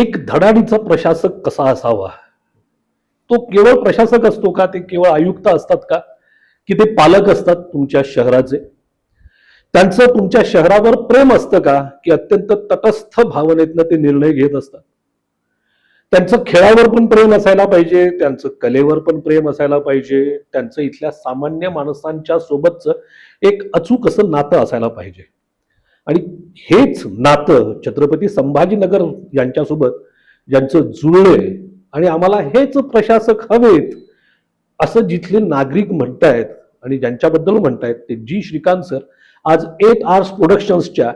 एक धडाडीचा प्रशासक कसा असावा? तो केवळ प्रशासक असतो का? ते केवळ आयुक्त असतात का? की ते पालक असतात तुमच्या शहराचे? त्यांचं तुमच्या शहरावर प्रेम असतं का? की अत्यंत तटस्थ भावनेतनं ते निर्णय घेत असतात? त्यांचं खेळावर पण प्रेम असायला पाहिजे, त्यांचं कलेवर पण प्रेम असायला पाहिजे, त्यांचं इथल्या सामान्य माणसांच्या सोबतचं एक अचूक असं नातं असायला पाहिजे. आणि हेच नातं छत्रपती संभाजीनगर यांच्यासोबत ज्यांचं जुळलंय आणि आम्हाला हेच प्रशासक हवेत असं जिथले नागरिक म्हणतायत आणि ज्यांच्याबद्दल म्हणतायत ते जी श्रीकांत सर आज 8 आवर्स प्रोडक्शन्सच्या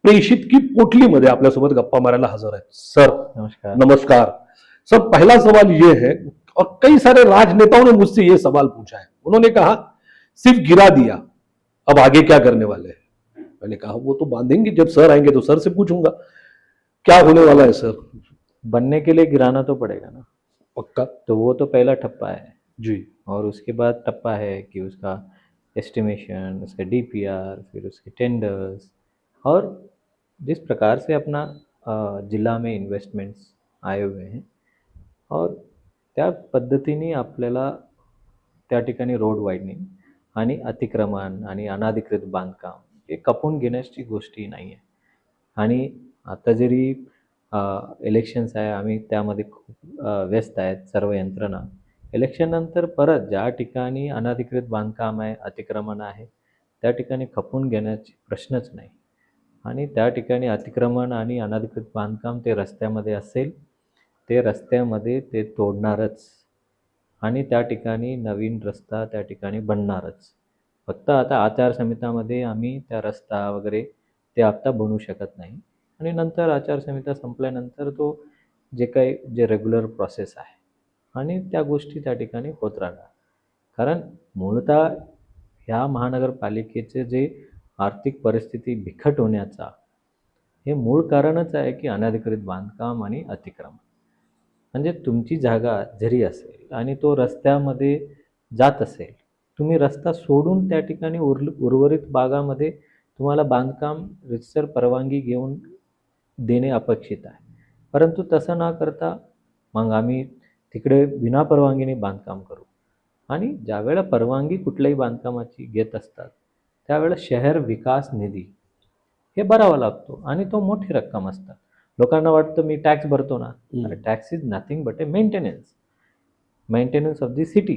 प्रेषित की पोटलीमध्ये आपल्यासोबत गप्पा मारायला हजर आहेत. सर नमस्कार। नमस्कार सर। पहला सवाल ये है, और कई सारे राजनेताओं ने मुझसे ये सवाल पूछा है, उन्होंने कहा सिर्फ गिरा दिया, अब आगे क्या करने वाले हैं? मैंने कहा वो तो बांधेंगे, जब सर आएंगे तो सर से पूछूंगा क्या होने वाला है सर। बनने के लिए गिराना तो पड़ेगा ना, पक्का तो वो तो पहला ठप्पा है। जी। और उसके बाद ठप्पा है कि उसका एस्टिमेशन, उसका डीपीआर, फिर उसके टेंडर्स, और जिस प्रकार से अपना जिल्हा में इन्व्हेस्टमेंट्स आए हुए हैं, और त्या पद्धतीने आपल्याला त्या ठिकाणी रोड वाईडनिंग आणि अतिक्रमण आणि अनाधिकृत बांधकाम हे खपून घेण्याची गोष्टी नाही आहे. आणि आता जरी इलेक्शन्स आहे, आम्ही त्यामध्ये खूप व्यस्त आहेत सर्व यंत्रणा. इलेक्शननंतर परत ज्या ठिकाणी अनधिकृत बांधकाम आहे, अतिक्रमण आहे, त्या ठिकाणी खपून घेण्याची प्रश्नच नाही. आणि त्या ठिकाणी अतिक्रमण आणि अनधिकृत बांधकाम ते रस्त्यामध्ये असेल, ते रस्त्यामध्ये ते तोडणारच आणि त्या ठिकाणी नवीन रस्ता त्या ठिकाणी बनणारच. फक्त आता आचारसंहितामध्ये आम्ही त्या रस्ता वगैरे ते आत्ता बनवू शकत नाही. आणि नंतर आचारसंहिता संपल्यानंतर तो जे रेग्युलर प्रोसेस आहे आणि त्या गोष्टी त्या ठिकाणी होत राहणार. कारण मूळतः ह्या महानगरपालिकेचे जे आर्थिक परिस्थिती बिकट होण्याचा हे मूळ कारणच आहे की अनधिकृत बांधकाम आणि अतिक्रमण. म्हणजे तुमची जागा जरी असेल आणि तो रस्त्यामध्ये जात असेल, तुम्ही रस्ता सोडून त्या ठिकाणी उर्वरित भागामध्ये तुम्हाला बांधकाम रितसर परवानगी घेऊन देणे अपेक्षित आहे. परंतु तसं न करता मग आम्ही तिकडे विनापरवानगीने बांधकाम करू. आणि ज्यावेळेला परवानगी कुठल्याही बांधकामाची घेत असतात त्यावेळेला शहर विकास निधी हे भरावा लागतो आणि तो मोठी रक्कम असतात. लोकांना वाटतं मी टॅक्स भरतो ना, अरे tax is nothing but A maintenance of the city.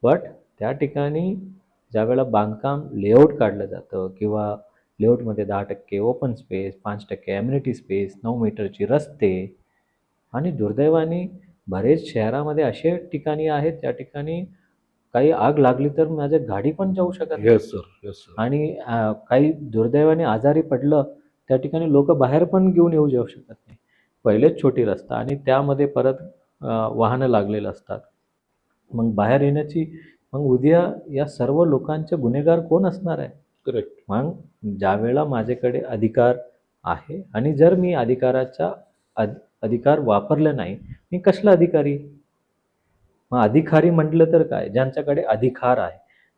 But त्या ठिकाणी ज्यावेळेला बांधकाम लेआउट काढलं जातं किंवा लेआउटमध्ये 10% ओपन स्पेस, 5% ॲम्युनिटी स्पेस, 9 मीटरची रस्ते, आणि दुर्दैवाने बरेच शहरामध्ये असे ठिकाणी आहेत त्या ठिकाणी काही आग लागली तर माझ्या गाडी पण जाऊ शकत नाही. Yes sir. आणि काही दुर्दैवाने आजारी पडलं त्या ठिकाणी लोक बाहेर पण घेऊन येऊ जाऊ शकत नाही. पहिलेच छोटी रस्ता आणि त्यामध्ये परत वाहनं लागलेलं असतात. मग बाहेर येण्याची मग उद्या या सर्व लोकांचे गुन्हेगार कोण असणार आहे? करेक्ट. मग ज्यावेळेला माझ्याकडे अधिकार आहे आणि जर मी अधिकाराचा अधिकार वापरला नाही, मी कसला अधिकारी? मग अधिकारी म्हटलं तर काय? ज्यांच्याकडे अधिकार आहे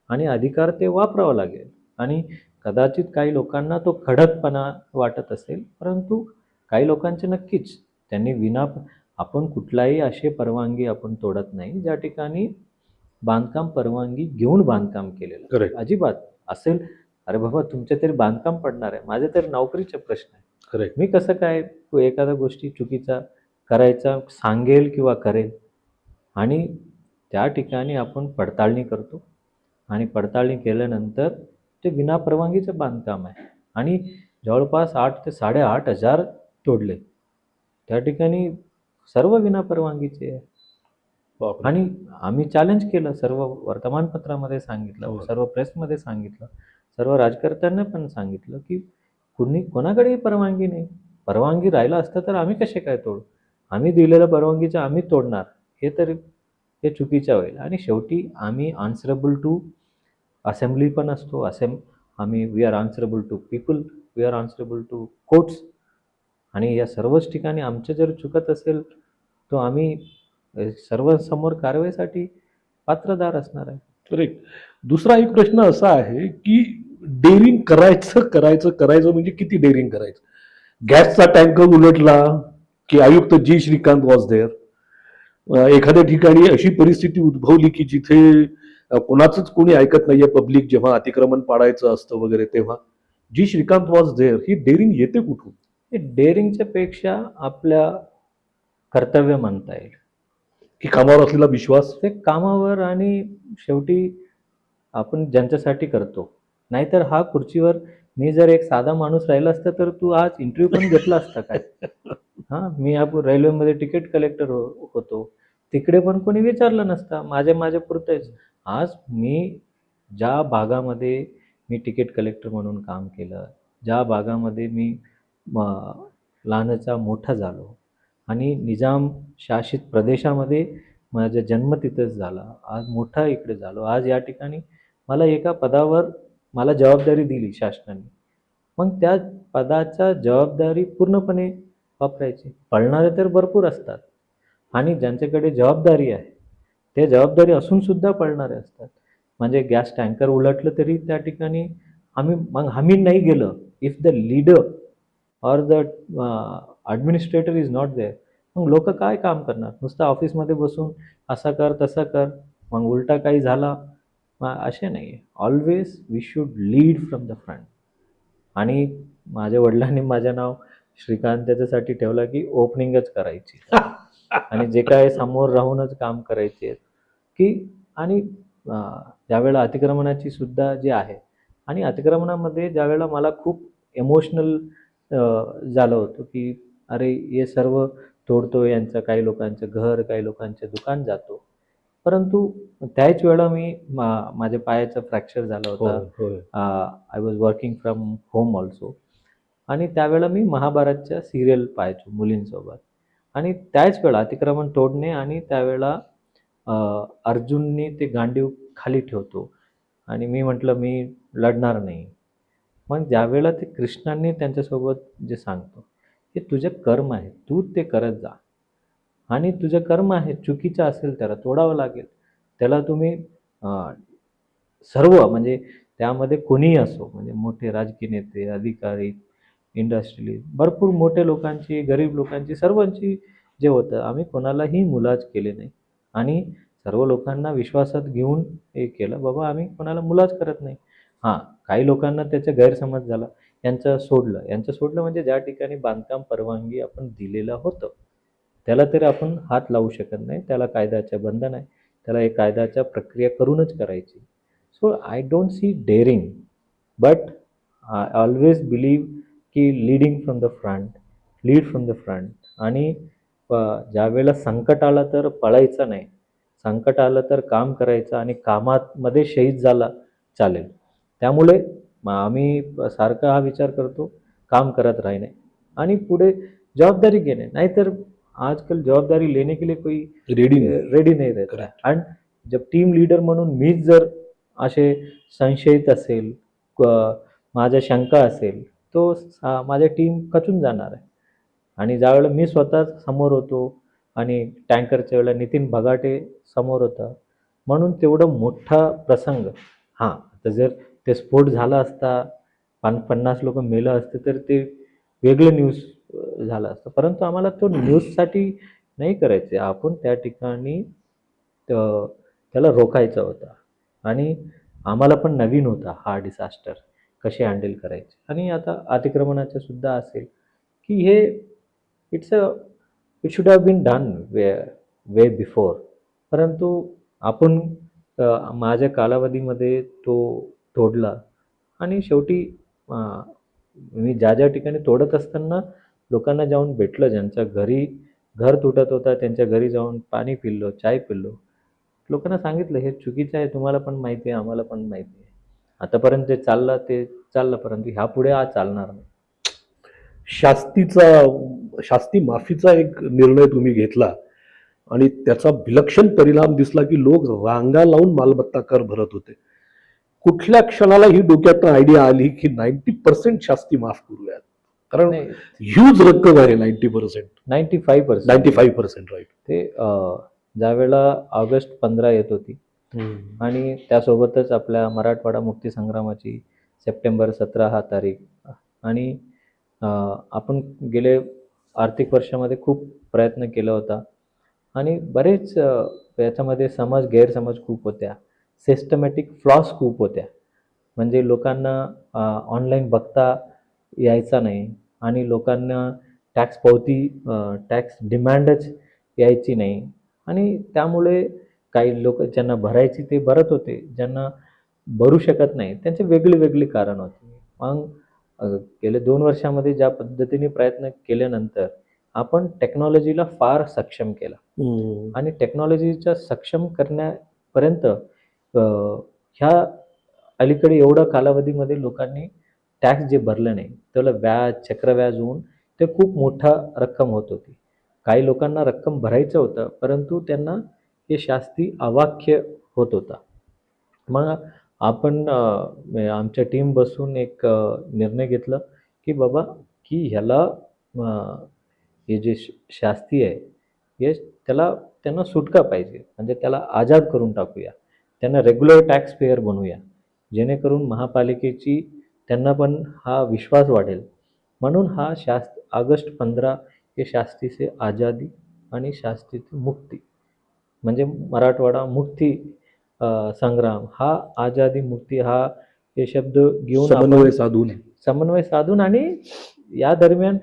आणि अधिकार ते वापरावं लागेल. आणि कदाचित काही लोकांना तो खडकपणा वाटत असेल, परंतु काही लोकांचे नक्कीच त्यांनी आपण कुठलाही असे परवानगी आपण तोडत नाही ज्या ठिकाणी बांधकाम परवानगी घेऊन बांधकाम केलेलं. करेक्ट. अजिबात असेल, अरे बाबा तुमच्या तरी बांधकाम पडणार आहे, माझे तरी नोकरीचे प्रश्न आहे. करेक्ट. मी कसं काय एखाद्या गोष्टी चुकीचा करायचा सांगेल किंवा करेल? आणि त्या ठिकाणी आपण पडताळणी करतो आणि पडताळणी केल्यानंतर ते विनापरवानगीचं बांधकाम आहे आणि जवळपास 8 ते 8,500 तोडले. त्या ठिकाणी सर्व विनापरवानगीचे आहे. आणि आम्ही चॅलेंज केलं, सर्व वर्तमानपत्रामध्ये सांगितलं, सर्व प्रेसमध्ये सांगितलं, सर्व राजकारत्यांना पण सांगितलं की कोणाकडेही परवानगी नाही. परवानगी राहिला असतं तर आम्ही कसे काय तोडू? आम्ही दिलेल्या परवानगीचं आम्ही तोडणार हे चुकीचं होईल. आणि शेवटी आम्ही आन्सरेबल टू असेंब्ली पण असतो. We are answerable to people, we are answerable to courts. आणि या सर्वच ठिकाणी आमचं जर चुकत असेल तो आम्ही सर्वांसमोर कारवाईसाठी पात्रदार असणार आहे. करेक्ट. दुसरा एक प्रश्न असा आहे की डेअरिंग करायचं म्हणजे किती डेअरिंग करायचं? गॅसचा टँकर उलटला, की आयुक्त जी श्रीकांत वॉज देअर. एखाद्या ठिकाणी अशी परिस्थिती उद्भवली की जिथे कोणाचंच कोणी ऐकत नाहीये, पब्लिक जेव्हा अतिक्रमण पाडायचं असतं वगैरे, तेव्हा जी श्रीकांत वॉज देअर. ही डेअरिंग येते कुठून? हे डेअरिंगच्या पेक्षा आपल्या कर्तव्य म्हणता येईल. की कामावर असलेला विश्वास? ते कामावर आणि शेवटी आपण ज्यांच्यासाठी करतो. नाहीतर हा खुर्चीवर मी जर एक साधा माणूस राहिला असता तर तू आज इंटरव्ह्यू पण घेतला असता काय? हां, मी रेल्वेमध्ये तिकीट कलेक्टर होतो. तिकडे पण कोणी विचारलं नसतं. माझ्या पुरतेच. आज मी ज्या भागामध्ये मी तिकीट कलेक्टर म्हणून काम केलं, ज्या भागामध्ये मी म लहानाचा मोठा झालो आणि निजाम शासित प्रदेशामध्ये माझा जन्म तिथेच झाला. आज मोठा इकडे झालो. आज या ठिकाणी मला एका पदावर मला जबाबदारी दिली शासनाने. मग त्या पदाचा जबाबदारी पूर्णपणे वापरायची. पळणारे तर भरपूर असतात आणि ज्यांच्याकडे जबाबदारी आहे, ते जबाबदारी असून सुद्धा पळणारे असतात. म्हणजे गॅस टँकर उलटलं तरी त्या ठिकाणी आम्ही नाही गेलं. If the leader or the administrator is not there, मग लोकं काय काम करणार? नुसतं ऑफिसमध्ये बसून असं कर, तसं कर, मग उलटा काही झाला, असे नाही आहे. Always we should lead from the front. आणि माझ्या वडिलांनी माझं नाव श्रीकांत त्याच्यासाठी ठेवलं की ओपनिंगच करायची आणि जे काय समोर राहूनच काम करायचे की. आणि ज्यावेळेला अतिक्रमणाची सुद्धा जे आहे आणि अतिक्रमणामध्ये ज्यावेळेला मला खूप इमोशनल झालं होतं की अरे हे सर्व तोडतो, यांचं काही लोकांचं घर, काही लोकांचं दुकान जातो. परंतु त्याच वेळेला मी माझ्या पायाचं फ्रॅक्चर झालं होतं. I was working from home also आणि त्यावेळेला मी महाभारतच्या सिरियल पाहायचो मुलींसोबत आणि त्याच वेळा अतिक्रमण तोडणे आणि त्यावेळेला अर्जुनने ते गांडीव खाली ठेवतो आणि मी म्हटलं मी लढणार नाही. मग ज्यावेळेला ते कृष्णांनी त्यांच्यासोबत जे सांगतो हे तुझे कर्म आहे, तू ते करत जा आणि तुझं कर्म आहे चुकीचं असेल त्याला तोडावं लागेल. त्याला तुम्ही सर्व म्हणजे त्यामध्ये कोणीही असो, म्हणजे मोठे राजकीय नेते, अधिकारी, इंडस्ट्रियलिस्ट, भरपूर मोठे लोकांची, गरीब लोकांची, सर्वांची जे होतं आम्ही कोणालाही मुलाज केले नाही आणि सर्व लोकांना विश्वासात घेऊन हे केलं बाबा आम्ही कोणाला मुलाज करत नाही. हां, काही लोकांना त्याचा गैरसमज झाला. यांचं सोडलं म्हणजे ज्या ठिकाणी बांधकाम परवानगी आपण दिलेलं होतं त्याला तरी आपण हात लावू शकत नाही. त्याला कायद्याचं बंधन आहे. त्याला एक कायद्याच्या प्रक्रिया करूनच करायची. So I don't see daring, but I always believe की leading from the front, lead from the front. आणि ज्यावेळेला संकट आलं तर पळायचं नाही. संकट आलं तर काम करायचं आणि कामामध्ये शहीद झाला चालेल. त्यामुळे आम्ही सारखा हा विचार करतो काम करत राहणे आणि पुढे जवाबदारी घेणे. नाहीतर आजकल जवाबदारी लेने के लिए कोई रेडी नहीं रहता है. आणि जब टीम लीडर म्हणून मीच जर असे संशयित असेल, माझ्या शंका असेल, तो माझ्या टीम खचून जाणार आहे. आणि ज्यावेळेला मी स्वतः समोर होतो आणि टँकरच्या वेळेला नितीन भगाटे समोर होता म्हणून तेवढं मोठा प्रसंग. हां, आता जर ते स्फोट झाला असता, 50 लोक मेलं असते तर ते वेगळं न्यूज झालं असतं. परंतु आम्हाला तो न्यूजसाठी नाही करायचं. आपण त्या ठिकाणी त्याला रोखायचा होता आणि आम्हाला पण नवीन होता हा डिझास्टर कसे हँडल करायचे. आणि आता अतिक्रमणाचं सुद्धा असेल की हे it should have been done way before. परंतु आपण माझ्या कालावधीमध्ये तो तोडला आणि शेवटी मी ज्या ठिकाणी तोडत असताना लोकांना जाऊन भेटलं, ज्यांच्या घरी घर तुटत होता त्यांच्या घरी जाऊन पाणी पिल्लो, चाय पिल्लो. लोकांना सांगितलं हे चुकीचं आहे, तुम्हाला पण माहिती आहे, आम्हाला पण माहिती आहे. आतापर्यंत ते चाललं, परंतु ह्यापुढे आज चालणार नाही. शास्ती माफीचा एक निर्णय तुम्ही घेतला आणि त्याचा विलक्षण परिणाम दिसला की लोक रांगा लावून मालमत्ता कर भरत होते. कुठल्या क्षणाला ही डोक्यात आयडिया आली की 90% शास्ती माफ करूयात? कारण ह्यूज रक्कम आहे 90%. 95% राईट. ते ज्यावेळेला ऑगस्ट 15 येत होती आणि त्यासोबतच आपल्या मराठवाडा मुक्ती संग्रामाची सप्टेंबर 17 हा तारीख आणि आपण गेले आर्थिक वर्षामध्ये खूप प्रयत्न केला होता आणि बरेच याच्यामध्ये गैरसमज खूप होत्या. सिस्टमॅटिक फ्लॉस खूप होत्या. म्हणजे लोकांना ऑनलाईन बघता यायचा नाही आणि लोकांना टॅक्स पावती टॅक्स डिमांडच यायची नाही आणि त्यामुळे काही लोक ज्यांना भरायची ते भरत होते, ज्यांना भरू शकत नाही त्यांचे वेगळी वेगळी कारण होती. मग गेल्या 2 वर्षामध्ये ज्या पद्धतीने प्रयत्न केल्यानंतर आपण टेक्नॉलॉजीला फार सक्षम केलं. आणि टेक्नॉलॉजीच्या सक्षम करण्यापर्यंत ह्या अलीकडे एवढ्या कालावधीमध्ये लोकांनी टॅक्स जे भरलं नाही, त्याला व्याज, चक्रव्याज होऊन ते खूप मोठा रक्कम होत होती. काही लोकांना रक्कम भरायचं होतं, परंतु त्यांना हे शास्ती अवाक्य होत होता. मग आपण आमच्या टीम बसून एक निर्णय घेतला, की बाबा की ह्याला हे जे शास्ती आहे, हे त्यांना सुटका पाहिजे. म्हणजे त्याला आजाद करून टाकूया. त्यांना रेग्युलर टॅक्स पेयर बनवूया. जेणेकरून महापालिकेची त्यांना पण हा विश्वास वाढेल. म्हणून हा ऑगस्ट 15 हे शास्ती से आजादी आणि शास्ती से मुक्ती म्हणजे मराठवाडा मुक्ती संग्राम हा आजादी मुक्ती हा हे शब्द घेऊन समन्वय साधून आणि या दरम्यान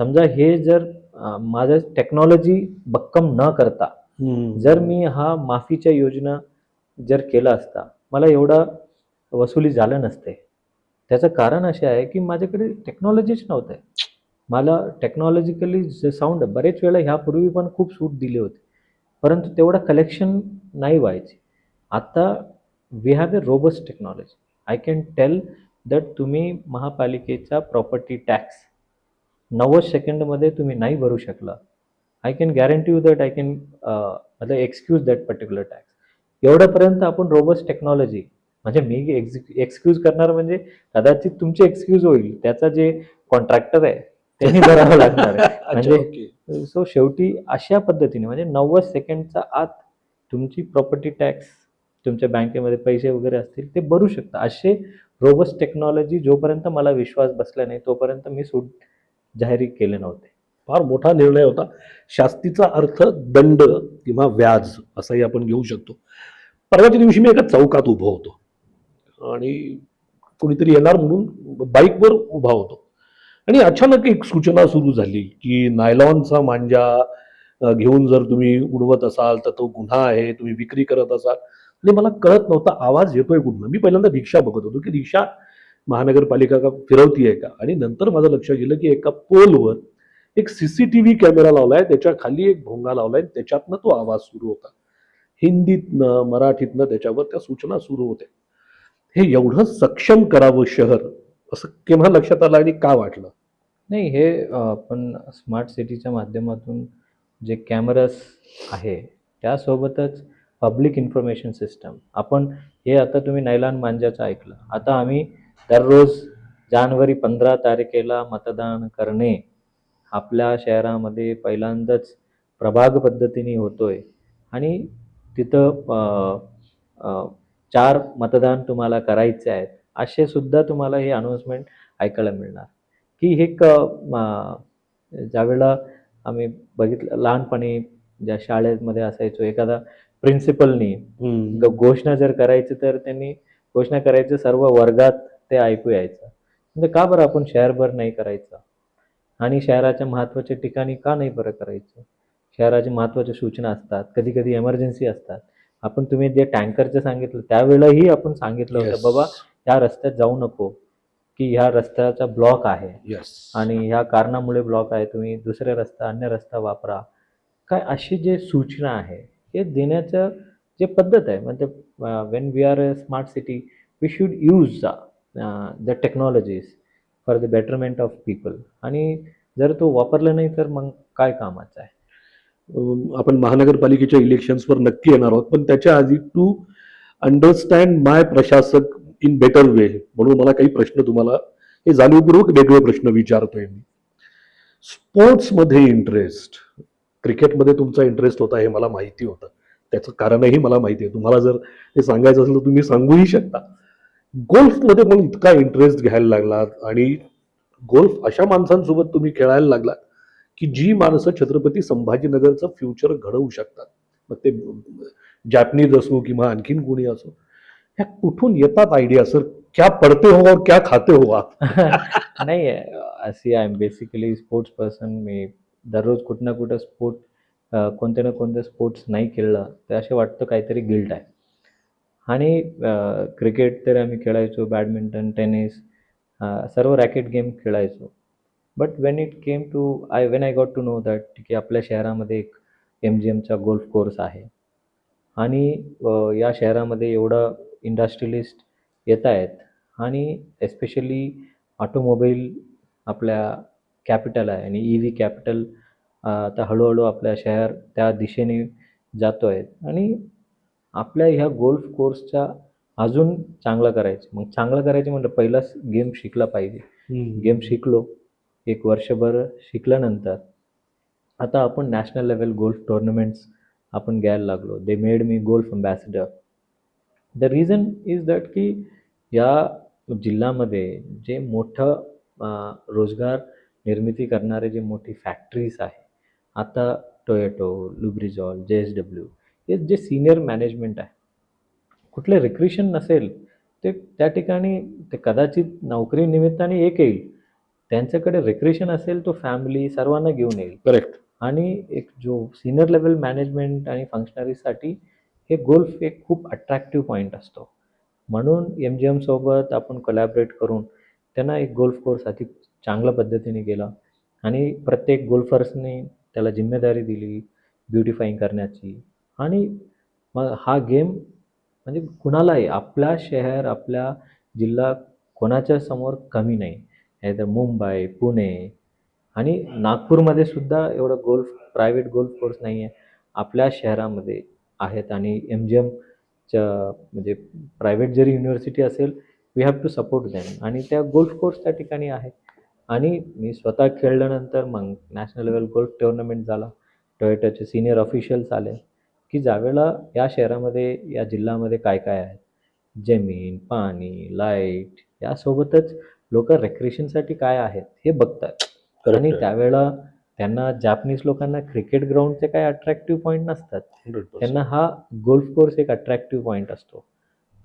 समजा हे जर माझं टेक्नॉलॉजी भक्कम न करता जर मी हा माफीच्या योजना जर केला असता, मला एवढा वसुली झालं नसते. त्याचं कारण असे आहे की माझ्याकडे टेक्नॉलॉजीच नव्हतं. मला टेक्नॉलॉजिकली साऊंड बरेच वेळा ह्यापूर्वी पण खूप सूट दिली होती, परंतु तेवढं कलेक्शन नाही व्हायचे. आता we have a robust technology. I can tell that तुम्ही महापालिकेचा प्रॉपर्टी टॅक्स 90 सेकंडमध्ये तुम्ही नाही भरू शकला. I can guarantee you that I can मतलब एक्सक्यूज दॅट पर्टिक्युलर टॅक्स. एवढ्यापर्यंत आपण रोबस्ट टेक्नॉलॉजी म्हणजे मी एक्सक्यूज करणार म्हणजे कदाचित तुमची एक्सक्यूज होईल. त्याचा जे कॉन्ट्रॅक्टर आहे त्यांनी भरावं लागणार आहे. म्हणजे सो शेवटी अशा पद्धतीने म्हणजे 90 सेकंडच्या आत तुमची प्रॉपर्टी टॅक्स तुमच्या बँकेमध्ये पैसे वगैरे असतील ते भरू शकता. असे रोबस्ट टेक्नॉलॉजी जोपर्यंत मला विश्वास बसला नाही तोपर्यंत मी सूट जाहीर केले नव्हते. फार मोठा निर्णय होता. शास्तीचा अर्थ दंड किंवा व्याज असंही आपण घेऊ शकतो. परवाच्या दिवशी मी एका चौकात उभा होतो आणि कोणीतरी येणार म्हणून बाईकवर उभा होतो आणि अचानक एक सूचना सुरू झाली की नायलॉनचा मांजा घेऊन जर तुम्ही उडवत असाल तर तो गुन्हा आहे, तुम्ही विक्री करत असाल. आणि मला कळत नव्हता आवाज येतोय कुठनं. मी पहिल्यांदा रिक्षा बघत होतो की रिक्षा महानगरपालिका का फिरवतीये का, आणि नंतर माझं लक्ष गेलं की एका पोलवर एक सीसीटीव्ही कॅमेरा लावलाय, त्याच्या खाली एक भोंगा लावलाय, त्याच्यातनं तो आवाज सुरू होता. हिंदीतनं मराठीतनं त्याच्यावर त्या सूचना सुरू होत्या. हे एवढं सक्षम करावं शहर असं केव्हा लक्षात आलं आणि का वाटलं? नाही हे आपण स्मार्ट सिटीच्या माध्यमातून जे कॅमेरास आहे त्यासोबतच पब्लिक इन्फॉर्मेशन सिस्टम आपण हे आता तुम्ही नैलान मांजाचं ऐकलं. आता आम्ही दररोज जानेवारी 15 तारखेला मतदान करणे आपल्या शहरामध्ये पहिल्यांदाच प्रभाग पद्धतीने होतोय आणि तिथं 4 मतदान तुम्हाला करायचे आहेत असे सुद्धा तुम्हाला हे अनाउन्समेंट ऐकायला मिळणार. की हे ज्यावेळेला आम्ही बघितलं लहानपणी ज्या शाळेमध्ये असायचो एखादा प्रिन्सिपलनी घोषणा जर करायची तर त्यांनी घोषणा करायचं सर्व वर्गात ते ऐकू यायचं. म्हणजे का बरं आपण शहरभर नाही करायचं आणि शहराच्या महत्त्वाच्या ठिकाणी का नाही बरं करायचं. शहराच्या महत्त्वाच्या सूचना असतात, कधी कधी एमर्जन्सी असतात. आपण तुम्ही जे टँकरचं सांगितलं त्यावेळेलाही आपण सांगितलं होतं बाबा ह्या रस्त्यात जाऊ नको की ह्या रस्त्याचा ब्लॉक आहे आणि ह्या कारणामुळे ब्लॉक आहे, तुम्ही दुसरा रस्ता अन्य रस्ता वापरा. काय अशी जे सूचना आहे हे देण्याचं जे पद्धत आहे म्हणजे when we are a smart city we should use the technologies for the betterment of people. आणि जर तो वापरला नाही तर मग काय कामाचं आहे. आपण महानगरपालिकेच्या इलेक्शन्सवर नक्की येणार आहोत, पण त्याच्या आधी टू अंडरस्टँड माय प्रशासक इन बेटर वे म्हणून मला काही प्रश्न तुम्हाला हे जाणीवपूर्वक वेगळे प्रश्न विचारतोय मी. स्पोर्ट्समध्ये इंटरेस्ट, क्रिकेटमध्ये तुमचा इंटरेस्ट होता हे मला माहिती होतं, त्याचं कारणही मला माहिती आहे. तुम्हाला जर हे सांगायचं असेल तर तुम्ही सांगूही शकता. गोल्फमध्ये पण इतका इंटरेस्ट घ्यायला लागलात आणि गोल्फ अशा माणसांसोबत तुम्ही खेळायला लागलात की जी माणसं छत्रपती संभाजीनगरचं फ्युचर घडवू शकतात, मग ते जॅपनीज असो किंवा आणखीन कोणी असो, ह्या कुठून येतात आयडिया सर? क्या पडते हो और क्या खाते हो आप? नाही अशी I am basically sports person. मी दररोज कुठं ना कुठं कोणते ना कोणते स्पोर्ट्स नाही खेळलं तर असे वाटतं काहीतरी गिल्ट आहे. आणि क्रिकेट तर आम्ही खेळायचो, बॅडमिंटन, टेनिस, सर्व रॅकेट गेम खेळायचो. But when it came to when I got to know that की आपल्या शहरामध्ये एक MGMचा गोल्फ कोर्स आहे. आणि या शहरामध्ये एवढं इंडस्ट्रियलिस्ट येत आहेत आणि एस्पेशली ऑटोमोबाईल आपल्या कॅपिटल आहे आणि EV कॅपिटल आता हळूहळू आपल्या शहर त्या दिशेने जातो आहे. आणि आपल्या ह्या गोल्फ कोर्सचा अजून चांगलं करायचं. मग चांगलं करायचं म्हटलं पहिलाच गेम शिकला पाहिजे. गेम शिकलो. 1 वर्षभर शिकल्यानंतर आता आपण नॅशनल लेवल गोल्फ टुर्नामेंट्स आपण घ्यायला लागलो. They made me golf ambassador. The reason is that की या जिल्ह्यामध्ये जे मोठं रोजगार निर्मिती करणारे जे मोठी फॅक्टरीज आहे, आता टोयोटो, लुब्रिजॉल, JSW, हे जे सिनियर मॅनेजमेंट आहे, कुठले रिक्रिशन नसेल ते त्या ठिकाणी ते कदाचित नोकरी निमित्ताने एक येईल. त्यांच्याकडे रिक्रिशन असेल तो फॅमिली सर्वांना घेऊन येईल. करेक्ट. आणि एक जो सीनियर लेवल मॅनेजमेंट आणि फंक्शनरीसाठी हे गोल्फ एक खूप अट्रॅक्टिव्ह पॉईंट असतो. म्हणून MGM सोबत आपण कोलॅबरेट करून त्यांना एक गोल्फ कोर्स अधिक चांगल्या पद्धतीने केला आणि प्रत्येक गोल्फर्सने त्याला जिम्मेदारी दिली ब्युटिफाईंग करण्याची. आणि मग हा गेम म्हणजे कुणालाही आपला शहर, आपला जिल्हा कोणाच्या समोर कमी नाही. नाहीतर मुंबई, पुणे आणि नागपूरमध्ये सुद्धा एवढं प्रायव्हेट गोल्फ कोर्स नाही आहे. आपल्या शहरामध्ये आहेत आणि MGMच्या म्हणजे प्रायव्हेट जरी युनिव्हर्सिटी असेल, we have to support them. आणि त्या गोल्फ कोर्स त्या ठिकाणी आहे. आणि मी स्वतः खेळल्यानंतर मग नॅशनल लेवल गोल्फ टुर्नामेंट झाला. टोयोटाचे सिनियर ऑफिशियल्स आले की ज्यावेळेला या शहरामध्ये, या जिल्ह्यामध्ये काय काय आहे, जमीन, पाणी, लाईट, यासोबतच लोक रेक्रिएशनसाठी काय आहेत हे बघतात. Correct आणि आहे. त्यावेळेला त्यांना जापनीज लोकांना क्रिकेट ग्राउंडचे काही अट्रॅक्टिव्ह पॉईंट नसतात. 100%. त्यांना हा गोल्फ कोर्स एक अट्रॅक्टिव्ह पॉईंट असतो.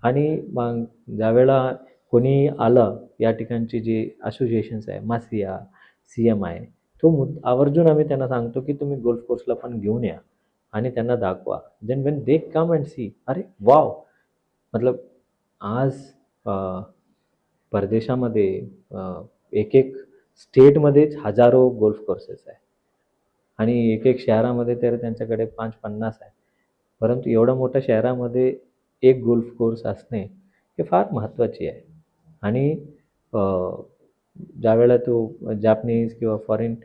आणि मग ज्यावेळेला कोणी आलं या ठिकाणची जी असोसिएशन्स आहे, मासिया, CMI, तो आवर्जून आम्ही त्यांना सांगतो की तुम्ही गोल्फ कोर्सला पण घेऊन या आणि त्यांना दाखवा. Then when they come and see, अरे वाव, मतलब आज परदेशामध्ये एक एक स्टेटमध्येच हजारो गोल्फ कोर्सेस आहे आणि एक एक शहरामध्ये तर त्यांच्याकडे 5-50 आहे. परंतु एवढ्या मोठ्या शहरामध्ये एक गोल्फ कोर्स असणे हे फार महत्त्वाचे आहे. आणि ज्यावेळेला तो जापनीज किंवा foreign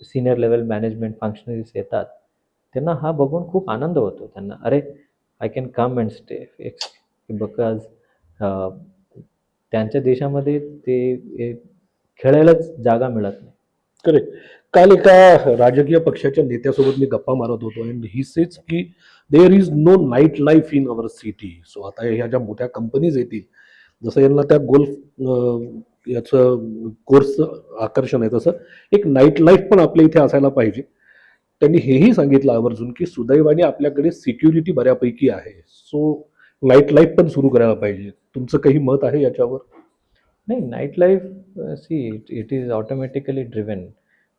senior level management functionaries येतात, त्यांना हा बघून खूप आनंद होतो. त्यांना अरे I can come and stay because त्यांच्या देशामध्ये ते खेळायलाच जागा मिळत नाही. करेक्ट. काल एका राजकीय पक्षाच्या नेत्यासोबत मी गप्पा मारत होतो अँड ही सेज की there is no night life in our city. So आता ह्या ज्या मोठ्या कंपनीज येतील, जसं यांना त्या गोल्फ याचं कोर्सचं आकर्षण आहे, तसं एक नाईट लाईफ पण आपल्या इथे असायला पाहिजे. त्यांनी हेही सांगितलं आवर्जून की सुदैवाने आपल्याकडे सिक्युरिटी बऱ्यापैकी आहे, सो नाईट लाईफ पण सुरू करायला पाहिजे. तुमचं काही मत आहे याच्यावर? नाही, night life see it is automatically driven.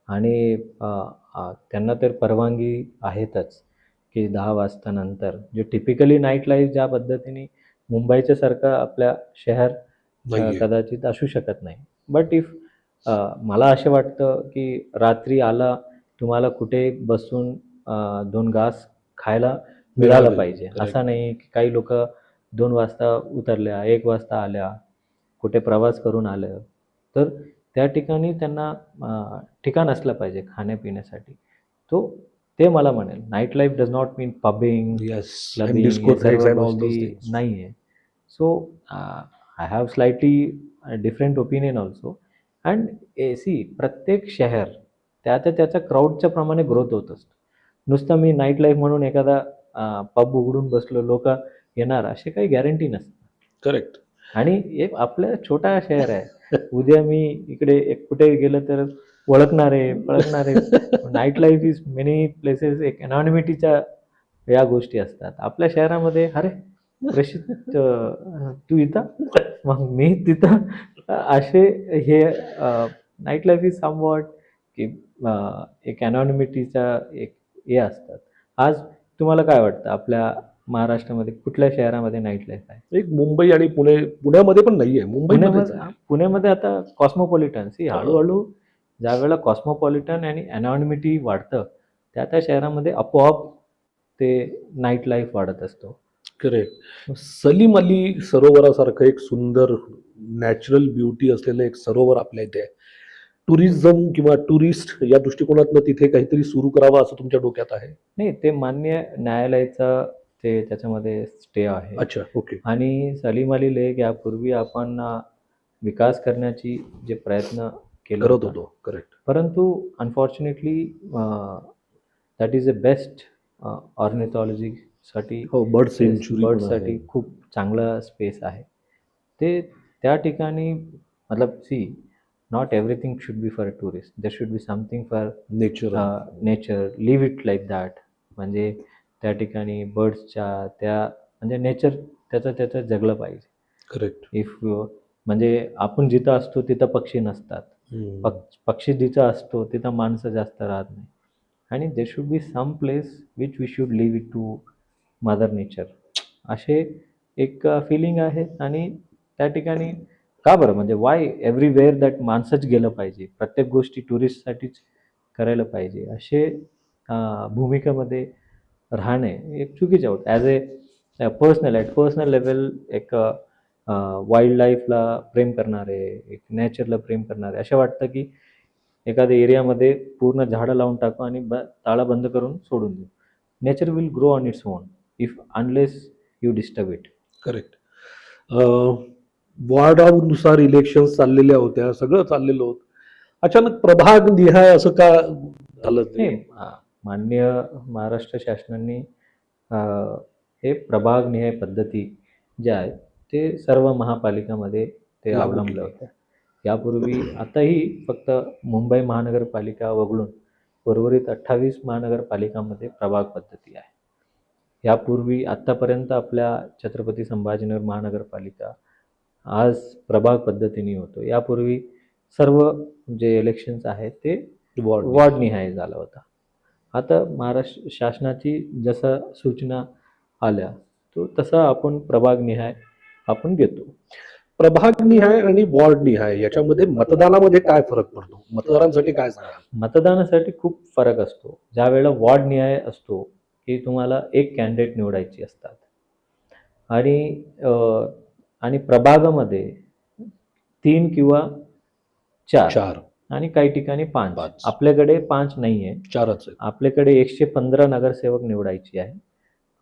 आणि त्यांना तर परवानगी आहेतच की 10 वाजतानंतर जे टिपिकली नाईट लाईफ ज्या पद्धतीने मुंबईच्या सारखं आपल्या शहर नाहीये. कदाचित असू शकत नाही. बट इफ मला असं वाटतं की रात्री आला तुम्हाला कुठे बसून 2 घास खायला मिळालं मिळालं पाहिजे. पाहिजे. असं नाही की काही लोक 2 वाजता उतरल्या, 1 वाजता आल्या, कुठे प्रवास करून आलं, तर त्या ठिकाणी त्यांना ठिकाण असलं पाहिजे खाण्यापिण्यासाठी. ते मला म्हणेल night life does not mean pubbing, Yes, and clubbing, हे discotheques सर्व and all those गोष्टी things. नाही आहे. So I have slightly different opinion also. And see प्रत्येक शहर त्याच्या क्राऊडच्या प्रमाणे ग्रोथ होत असतं. नुसतं मी नाईट लाईफ म्हणून एखादा पब उघडून बसलो, लोक येणार असे काही गॅरंटी नसतं. करेक्ट. आणि एक आपलं छोटा शहर आहे. उद्या मी इकडे कुठे गेलं तर ओळखणारे पळकणारे. Night life is many places एक अनॉनिमिटीच्या या गोष्टी असतात. आपल्या शहरामध्ये अरे प्रेषित तू इथं मग मी तिथं असे हे नाईट लाईफ इज समवॉट की एक अनॉनिमिटीचा एक हे असतात. आज तुम्हाला काय वाटतं आपल्या महाराष्ट्रामध्ये कुठल्या शहरामध्ये नाईट लाईफ आहे? एक मुंबई आणि पुण्यामध्ये पण नाहीये, मुंबईमध्येच आहे. पुण्यामध्ये आता कॉस्मोपॉलिटन हा. हळूहळू ज्यावेळेला कॉस्मोपॉलिटन आणि अनॉनिमिटी वाढतं त्या त्या शहरामध्ये आपोआप ते नाईट लाईफ वाढत असतो. करेक्ट. सलीम अली सरोवरासारखं एक सुंदर नॅचरल ब्युटी असलेलं एक सरोवर आपल्या इथे आहे. टुरिझम किंवा टुरिस्ट या दृष्टिकोनातनं तिथे काहीतरी सुरू करावं असं तुमच्या डोक्यात आहे? नाही, ते मान्य न्यायालयाचा ते त्याच्यामध्ये स्टे आहे. अच्छा, ओके. आणि सलीम अली लेक यापूर्वी आपण विकास करण्याची जे प्रयत्न केला करत होता. होतो. करेक्ट. परंतु unfortunately that is a best ऑर्निथॉलॉजीसाठी हो, बर्ड सेंच्युरी बर्डसाठी खूप चांगला स्पेस आहे. ते त्या ठिकाणी मतलब see not everything should be for tourist. There should be something for nature. Nature. Leave it like that. म्हणजे त्या ठिकाणी बर्ड्सच्या त्या म्हणजे नेचर त्याचं जगलं पाहिजे. करेक्ट. इफ म्हणजे आपण जिथं असतो तिथं पक्षी नसतात. पक्षी जिथं असतो तिथं माणसं जास्त राहत नाही. आणि they should be some place which we should leave it to mother nature. असे एक फिलिंग आहे. आणि त्या ठिकाणी का बरं म्हणजे वाय एव्हरीवेअर दॅट माणसंच गेलं पाहिजे, प्रत्येक गोष्टी टुरिस्टसाठीच करायला पाहिजे असे भूमिकेमध्ये राहणे एक चुकीचे होत. ॲज ए पर्सनल लेवल एक वाईल्ड लाईफला प्रेम करणारे, एक नेचरला प्रेम करणारे असे वाटतं की एखाद्या एरियामध्ये पूर्ण झाडं लावून टाकू आणि ताळा बंद करून सोडून देऊ. Nature will grow on its own if unless you disturb it. Correct. वॉर्डानुसार इलेक्शन चाललेल्या होत्या, सगळं चाललेलं होतं. अचानक प्रभाग निहाय असं का झालं ते? नाही, माननीय महाराष्ट्र शासनाने हे प्रभागनिहाय पद्धती ज्या आहेत ते सर्व महापालिकामध्ये ते लागू अवलंबलं केली. होत्या. यापूर्वी आताही फक्त मुंबई महानगरपालिका वगळून उर्वरित 28 महानगरपालिकांमध्ये प्रभाग पद्धती आहे. यापूर्वी आत्तापर्यंत आपल्या छत्रपती संभाजीनगर महानगरपालिका आज प्रभाग पद्धतीने होतो. यापूर्वी सर्व जे इलेक्शन्स आहेत ते वॉर्डनिहाय झाला होता. आता महाराष्ट्र शासनाची जसं सूचना आल्या तो तसा आपण प्रभागनिहाय आपण घेतो. प्रभाग निहाय आणि वॉर्ड निहाय याच्यामध्ये मतदानामध्ये काय फरक पडतो? मतदारांसाठी काय सांगा? मतदानासाठी खूप फरक असतो. ज्या वेळेला वॉर्ड न्याय असतो की तुम्हाला एक कॅन्डिडेट निवडायची असतात आणि प्रभागामध्ये 3 किंवा 4 आणि काही ठिकाणी 5. आपल्याकडे 5 नाही आहे, 4च आहे. आपल्याकडे 115 नगरसेवक निवडायची आहे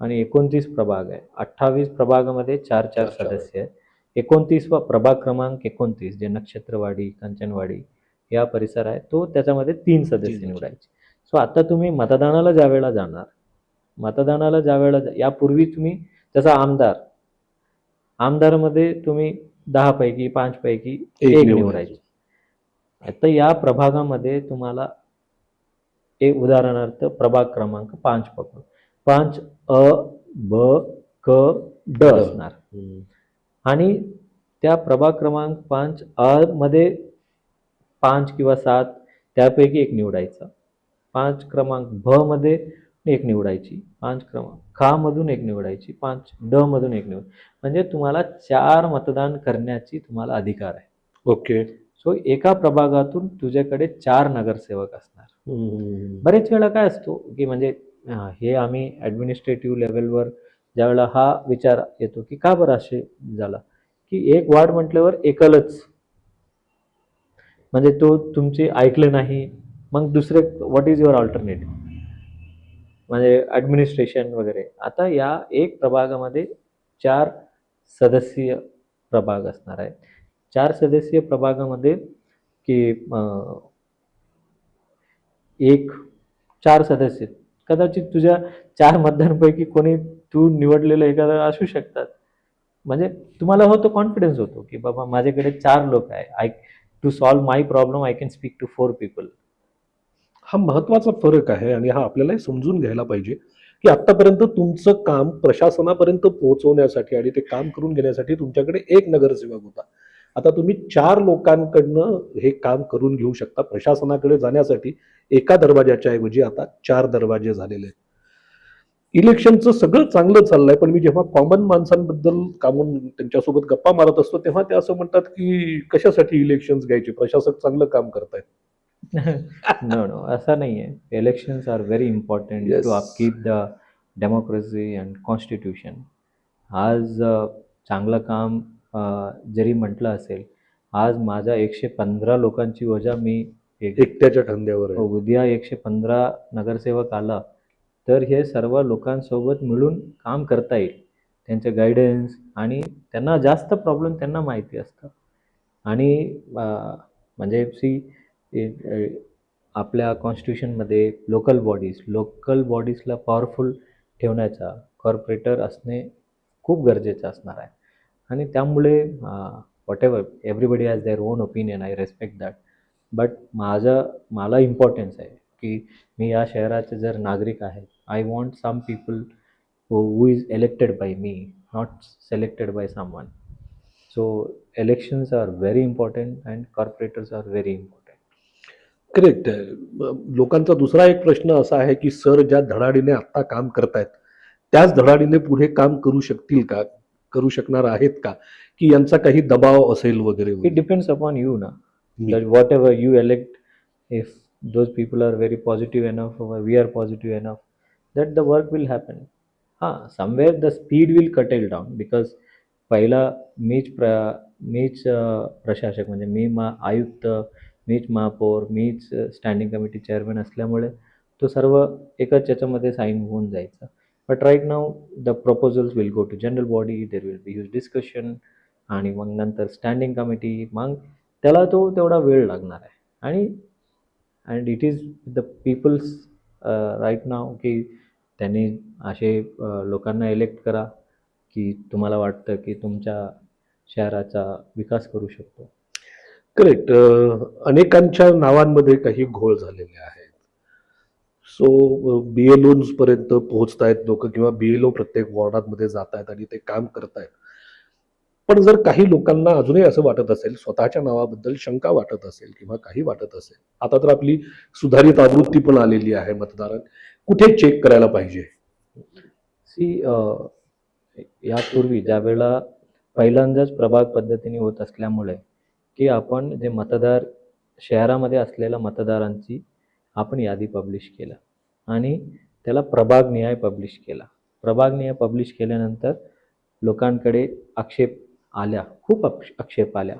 आणि 29 प्रभाग आहे. 28 प्रभागामध्ये 4 सदस्य आहे. 29वा प्रभाग क्रमांक 29 जे नक्षत्रवाडी, कंचनवाडी या परिसर आहे तो त्याच्यामध्ये 3 सदस्य निवडायचे. सो आता तुम्ही मतदानाला ज्या वेळेला जाणार, यापूर्वी तुम्ही जसा आमदारमध्ये तुम्ही 10 पैकी 5 पैकी 1 निवडायचे. आता या प्रभागामध्ये तुम्हाला एक उदाहरणार्थ प्रभाग क्रमांक 5 पकडू. 5 अ ब क ड असणार आणि त्या प्रभाग क्रमांक 5 अ मध्ये 5 किंवा 7 त्यापैकी एक निवडायचा. 5 क्रमांक भ मध्ये एक निवडायची, 5 क्रमांक खा मधून एक निवडायची, 5 ड मधून एक म्हणजे तुम्हाला 4 मतदान करण्याची तुम्हाला अधिकार आहे. ओके. सो एका प्रभागातून तुझ्याकडे 4 नगरसेवक असणार. बरेच वेळा काय असतो की म्हणजे हे आम्ही ॲडमिनिस्ट्रेटिव्ह लेवलवर ज्यावेळेला हा विचार येतो की का बरं असे झाला की एक वॉर्ड म्हटल्यावर एकलच म्हणजे तो तुमचे ऐकलं नाही, मग दुसरे व्हॉट इज युअर अल्टरनेटिव्ह म्हणजे ॲडमिनिस्ट्रेशन वगैरे. आता या एक प्रभागामध्ये 4 सदस्यीय प्रभाग असणार आहे. 4 सदस्यीय प्रभागामध्ये की 4 सदस्य कदाचित तुझ्या 4 मतदारांपैकी कोणी तू निवडलेलं एखादं असू शकतात. म्हणजे तुम्हाला होतो कॉन्फिडन्स होतो की बाबा माझ्याकडे 4 लोक आहे, to solve my problem I can speak to 4 people. हा महत्वाचा फरक आहे आणि हा आपल्यालाही समजून घ्यायला पाहिजे की आतापर्यंत तुमचं काम प्रशासनापर्यंत पोहोचवण्यासाठी आणि ते काम करून घेण्यासाठी तुमच्याकडे एक नगरसेवक होता. आता तुम्ही 4 लोकांकडनं हे काम करून घेऊ शकता. प्रशासनाकडे जाण्यासाठी एका दरवाजाच्या ऐवजी आता 4 दरवाजे झालेले आहेत. इलेक्शनचं सगळं चांगलं चाललंय, पण मी जेव्हा कॉमन माणसांबद्दल कामून त्यांच्यासोबत गप्पा मारत असतो तेव्हा ते असं म्हणतात की कशासाठी इलेक्शन्स घ्यायचे, प्रशासक चांगलं काम करतायत. नो नो, ऐसा नहीं है. Elections are very important Yes. To upkeep the democracy and constitution. आज चांगलं काम जरी म्हटलं असेल, आज माझ्या 115 लोकांची वजा मी एकट्याच्या खांद्यावर आहे. उद्या 115 नगरसेवक आला तर हे सर्व लोकांसोबत मिळून काम करता येईल. त्यांचे गायडन्स आणि त्यांना जास्त प्रॉब्लेम त्यांना माहिती असतं. आणि म्हणजे आपल्या कॉन्स्टिट्यूशनमध्ये लोकल बॉडीजला पॉवरफुल ठेवण्याचा कॉर्पोरेटर असणे खूप गरजेचं असणार आहे. आणि त्यामुळे whatever everybody has their own opinion, I respect that. But मला इम्पॉर्टन्स आहे की मी या शहराचे जर नागरिक आहे, I want some people who is elected by me, not selected by someone. So elections are very important and corporators are very important. Correct आहे. लोकांचा दुसरा एक प्रश्न असा आहे की सर ज्या धडाडीने आता काम करतायत त्याच धडाडीने पुढे काम करू शकतील का, करू शकणार आहेत का, की यांचा काही दबाव असेल वगैरे It depends upon you na, Me. that whatever you elect, if those people are very positive enough or we are positive enough, that the work will happen. Somewhere the speed will curtail down because पहिला मीच प्रशासक म्हणजे आयुक्त, मीच महापौर, मीच standing committee chairman असल्यामुळे तो सर्व एकाच याच्यामध्ये साईन होऊन जायचं. But right now the proposals will go to general body, there will be huge discussion आणि मग नंतर स्टँडिंग कमिटी, मग त्याला तो तेवढा वेळ लागणार आहे. And it is the people's right नाव की त्यांनी असे लोकांना इलेक्ट करा की तुम्हाला वाटतं की तुमच्या शहराचा विकास करू शकतो. करेक्ट. अनेकांच्या नावांमध्ये काही घोळ झालेले आहेत. सो BLOs पर्यंत पोहोचतायत लोक किंवा BLO प्रत्येक वॉर्डामध्ये जात आहेत आणि ते काम करतायत. पण जर काही लोकांना अजूनही असं वाटत असेल, स्वतःच्या नावाबद्दल शंका वाटत असेल किंवा काही वाटत असेल, आता तर आपली सुधारित आवृत्ती पण आलेली आहे मतदारात, कुठे चेक करायला पाहिजे? यापूर्वी ज्यावेळेला पहिल्यांदाच प्रभाग पद्धतीने होत असल्यामुळे की आपण जे मतदार शहरामध्ये असलेल्या मतदारांची आपण यादी पब्लिश केलं आणि त्याला प्रभागनिहाय पब्लिश केला. प्रभागनिहाय पब्लिश केल्यानंतर लोकांकडे आक्षेप आल्या, खूप आक्षेप आल्या.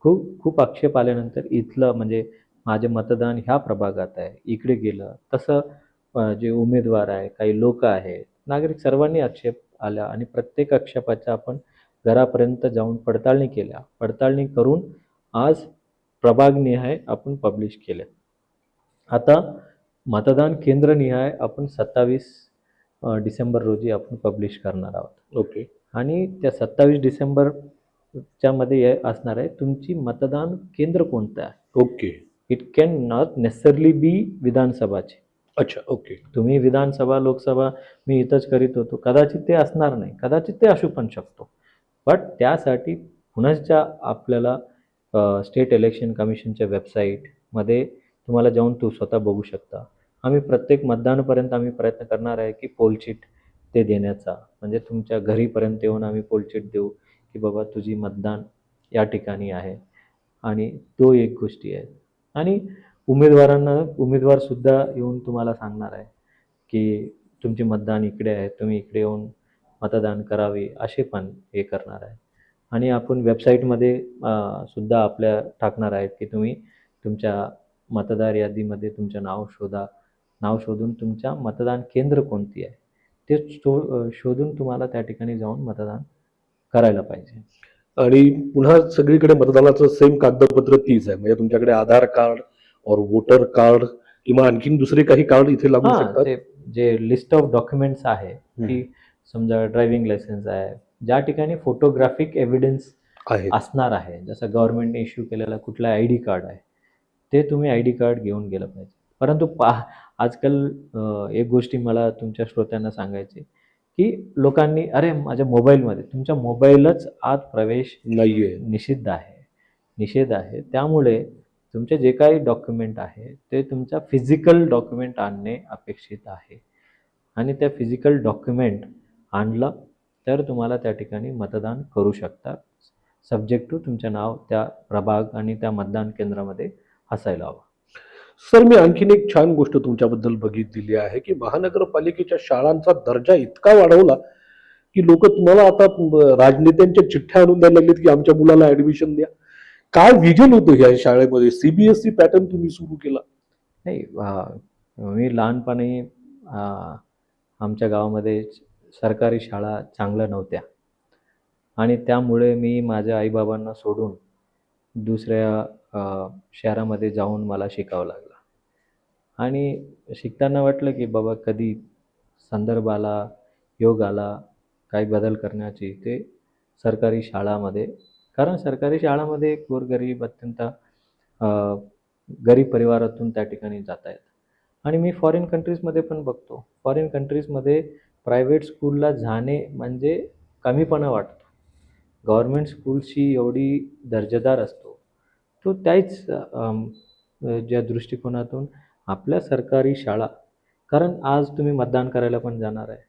खूप आक्षेप आल्यानंतर इथलं म्हणजे माझे मतदान ह्या प्रभागात आहे, इकडे गेलं तसं जे उमेदवार आहे, काही लोक आहेत, नागरिक सर्वांनी आक्षेप आल्या आणि प्रत्येक आक्षेपाच्या आपण घरापर्यंत जाऊन पडताळणी करून आज प्रभागनिहाय आपण पब्लिश केले. आता मतदान केंद्रनिहाय आपण 27 डिसेंबर रोजी आपण पब्लिश करणार आहोत. ओके. आणि त्या 27 डिसेंबरच्या मध्ये असणार आहे तुमची मतदान केंद्र कोणतं आहे. Okay. It can not necessarily be विधानसभाचे. अच्छा. ओके. तुम्ही विधानसभा, लोकसभा मी इथंच करीत होतो, कदाचित ते असणार नाही, कदाचित ते असू पण शकतो. बट त्यासाठी पुन्हा आपल्याला स्टेट इलेक्शन कमिशनच्या वेबसाईटमध्ये तुम्हाला जाऊन तू स्वतः बघू शकता. आम्ही प्रत्येक मतदानापर्यंत आम्ही प्रयत्न करणार आहे की पोलशीट ते देण्याचा, म्हणजे तुमच्या घरीपर्यंत येऊन आम्ही पोलशीट देऊ की बाबा तुझी मतदान या ठिकाणी आहे. आणि तो एक गोष्टी आहे. आणि उमेदवारसुद्धा येऊन तुम्हाला सांगणार आहे की तुमचे मतदान इकडे आहे, तुम्ही इकडे येऊन मतदान करावे, असे पण हे करणार आहे. आणि आपण वेबसाईटमध्ये सुद्धा आपल्या टाकणार आहेत की तुम्ही तुमच्या मतदार यादीमध्ये तुमचं नाव शोधून तुमच्या मतदान केंद्र कोणती आहे ते शोधून तुम्हाला त्या ठिकाणी जाऊन मतदान करायला पाहिजे. आणि पुन्हा सगळीकडे मतदानाचं सेम कागदपत्र तीच आहे, म्हणजे तुमच्याकडे आधार कार्ड और वोटर कार्ड किंवा आणखीन दुसरे काही कार्ड इथे लागू शकतात. ते जे लिस्ट ऑफ डॉक्युमेंट्स आहे की समजा ड्रायव्हिंग लायसन्स आहे, ज्या ठिकाणी फोटोग्राफिक एव्हिडन्स आहेत. असणार आहे. जसं गव्हर्नमेंटने इश्यू केलेला कुठला आय डी कार्ड आहे, ते तुम्ही आय डी कार्ड घेऊन गेलं पाहिजे. परंतु आजकाल एक गोष्टी मला तुमच्या श्रोत्यांना सांगायची, की लोकांनी अरे माझ्या मोबाईलमध्ये, तुमच्या मोबाईलच आत प्रवेश नाहीये. निषिद्ध आहे. निषेध आहे. त्यामुळे तुमचे जे काही डॉक्युमेंट आहे, ते तुमच्या फिजिकल डॉक्युमेंट आणणे अपेक्षित आहे. आणि त्या फिजिकल डॉक्युमेंट आणलं तर तुम्हाला त्या ठिकाणी मतदान करू शकता. सब्जेक्ट टू तुमचं नाव त्या प्रभाग आणि त्या मतदान केंद्रामध्ये असायला हवं. सर, मी आणखीन एक छान गोष्ट तुमच्याबद्दल बघितलेली आहे, की महानगरपालिकेच्या शाळांचा दर्जा इतका वाढवला, की लोक तुम्हाला आता राजनेत्यांच्या चिठ्ठ्या आणून द्यायला लागलेत, की आमच्या मुलाला ऍडमिशन द्या. काय विजन होतं ह्या शाळेमध्ये? सीबीएसई पॅटर्न तुम्ही सुरू केला. नाही मी लहानपणी आमच्या गावामध्ये सरकारी शाळा चांगल्या नव्हत्या आणि त्यामुळे मी माझ्या आईबाबांना सोडून दुसऱ्या शहरामध्ये जाऊन मला शिकावं लागलं. आणि शिकताना वाटलं की बाबा कधी संदर्भ आला, योग आला, काही बदल करण्याची ते सरकारी शाळामध्ये. कारण सरकारी शाळामध्ये गोरगरीब अत्यंत अ, गरीब परिवारातून त्या ठिकाणी जाता येतं. आणि मी फॉरेन कंट्रीजमध्ये पण बघतो. फॉरेन कंट्रीजमध्ये प्रायव्हेट स्कूलला जाणे म्हणजे कमीपणा वाटतो. गव्हर्नमेंट स्कूलची एवढी दर्जेदार असतो. तो त्याच ज्या दृष्टिकोनातून आपल्या सरकारी शाळा, कारण आज तुम्ही मतदान करायला पण जाणार आहे.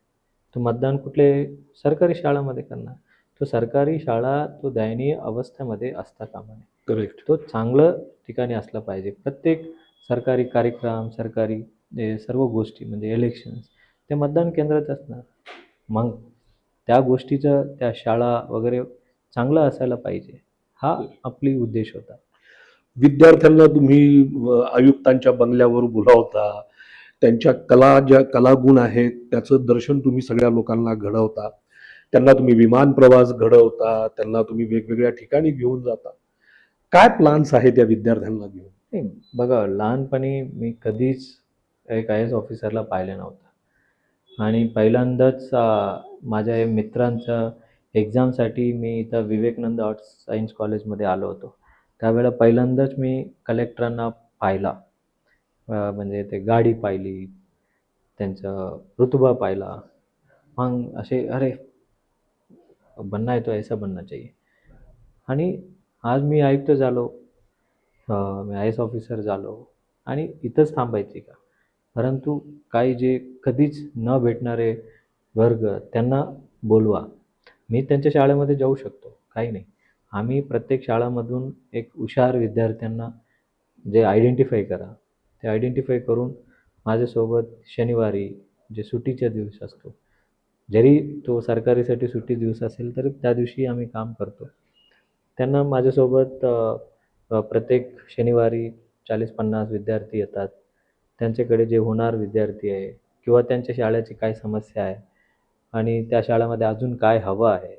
तो मतदान कुठले सरकारी शाळामध्ये करणार. तो सरकारी शाळा तो दयनीय अवस्थेमध्ये असता कामा नये. करेक्ट. तो चांगलं ठिकाणी असला पाहिजे. प्रत्येक सरकारी कार्यक्रम, सरकारी सर्व गोष्टी म्हणजे इलेक्शन्स ते मतदान केंद्रात असणार. मग त्या गोष्टीचं त्या शाळा वगैरे चांगलं असायला पाहिजे. हा आपली उद्देश होता. विद्यार्थ्यांना तुम्ही आयुक्तांच्या बंगल्यावर बोलावता, त्यांच्या ज्या कलागुण आहेत त्याचं दर्शन तुम्ही सगळ्या लोकांना घडवता, त्यांना तुम्ही विमान प्रवास घडवता, त्यांना तुम्ही वेगवेगळ्या ठिकाणी घेऊन जाता. काय प्लॅन्स आहेत त्या विद्यार्थ्यांना घेऊन? नाही, बघा लहानपणी मी कधीच एक आय एस ऑफिसरला पाहिलं नव्हतं आणि पहिल्यांदाच माझ्या या मित्रांच्या एक्झामसाठी मी इथं विवेकानंद आर्ट्स सायन्स कॉलेजमध्ये आलो होतो. त्यावेळेला पहिल्यांदाच मी कलेक्टरांना पाहिला. म्हणजे ते गाडी पाहिली, त्यांचा रुतबा पाहिला. मग असे अरे बनना है तो ऐसा बनना चाहिए. आणि आज मी आयुक्त झालो, मी आय एस ऑफिसर झालो आणि इथंच थांबायची का? परंतु काही जे कधीच न भेटणारे वर्ग त्यांना बोलवा. मी त्यांच्या शाळेमध्ये जाऊ शकतो, काही नाही. आम्ही प्रत्येक शाळामधून एक हुशार विद्यार्थ्यांना जे आयडेंटिफाय करा, ते आयडेंटिफाय करून माझ्यासोबत शनिवारी जे सुट्टीचा दिवस असतो, जरी तो सरकारीसाठी सुट्टी दिवस असेल तर त्या दिवशी आम्ही काम करतो. त्यांना माझ्यासोबत प्रत्येक शनिवारी 40-50 विद्यार्थी येतात. त्यांच्याकडे जे होणार विद्यार्थी आहे किंवा त्यांच्या शाळेची काय समस्या आहे आणि त्या शाळेमध्ये अजून काय हवं आहे,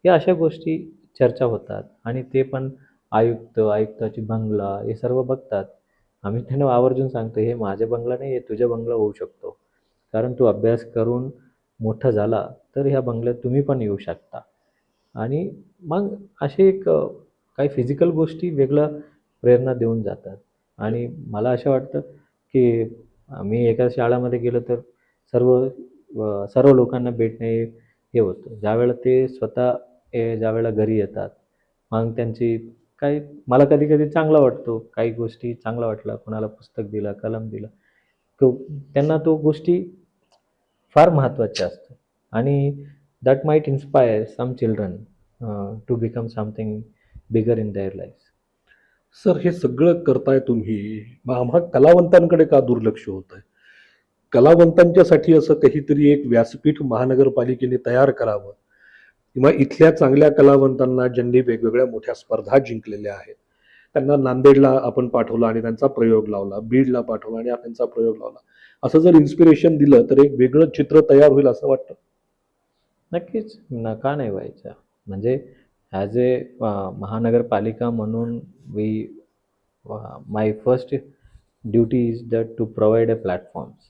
या अशा गोष्टी चर्चा होतात आणि ते पण आयुक्ताची बंगला हे सर्व बघतात. आम्ही त्यांना आवर्जून सांगतो, "हे माझा बंगला नाही, हे तुझा बंगला होऊ शकतो. कारण तू अभ्यास करून मोठा झाला तर ह्या बंगल्यात तुम्ही पण येऊ शकता." आणि मग असे एक काही फिजिकल गोष्टी वेगळं प्रेरणा देऊन जातात. आणि मला असं वाटतं, की मी एका शाळेमध्ये गेलो तर सर्व लोकांना भेटणे हे होतं. ज्यावेळेला ते स्वतः ज्यावेळेला घरी येतात, मग त्यांची काही मला कधी-कधी चांगला वाटतो. काही गोष्टी चांगला वाटला, कोणाला पुस्तक दिलं, कलम दिलं. तो त्यांना तो गोष्टी फार महत्त्वाच्या असतात आणि that might inspire some children to become something bigger in their life. Sir, हे सगळं करताय तुम्ही, मग आम्हा कलावंतांकडे का दुर्लक्ष होत आहे? कलावंतांच्यासाठी असं काहीतरी एक व्यासपीठ महानगरपालिकेने तयार करावं किंवा इथल्या चांगल्या कलावंतांना ज्यांनी वेगवेगळ्या मोठ्या स्पर्धा जिंकलेल्या आहेत त्यांना नांदेडला आपण पाठवलं आणि त्यांचा प्रयोग लावला, बीडला पाठवला आणि त्यांचा प्रयोग लावला, असं जर इन्स्पिरेशन दिलं तर एक वेगळं चित्र तयार होईल असं वाटतं. नक्कीच का नाही व्हायचं? म्हणजे ॲज ए महानगरपालिका म्हणून my first duty is that to provide a platforms,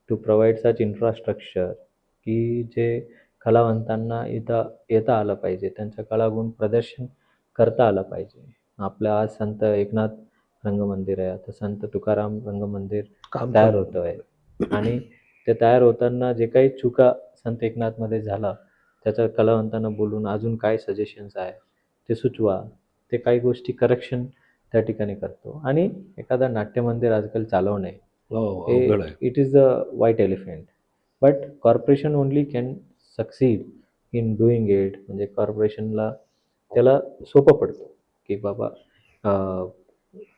to provide such infrastructure की जे कलावंतांना इथं येता आलं पाहिजे. त्यांचं कलागुण प्रदर्शन करता आला पाहिजे. आपलं आज संत एकनाथ रंगमंदिर आहे, आता संत तुकाराम रंगमंदिर काम तयार चालू होतं आहे. आणि ते तयार होताना जे काही चुका संत एकनाथमध्ये झाला, त्याच्या कलावंतांना बोलून अजून काय सजेशन्स आहे ते सुचवा. ते काही गोष्टी करेक्शन त्या ठिकाणी करतो. आणि एखादं नाट्यमंदिर आजकाल चालवणे हो, हे अवघड आहे. It is a white elephant. But corporation only can succeed in doing it. म्हणजे कॉर्पोरेशनला त्याला सोपं पडतं की बाबा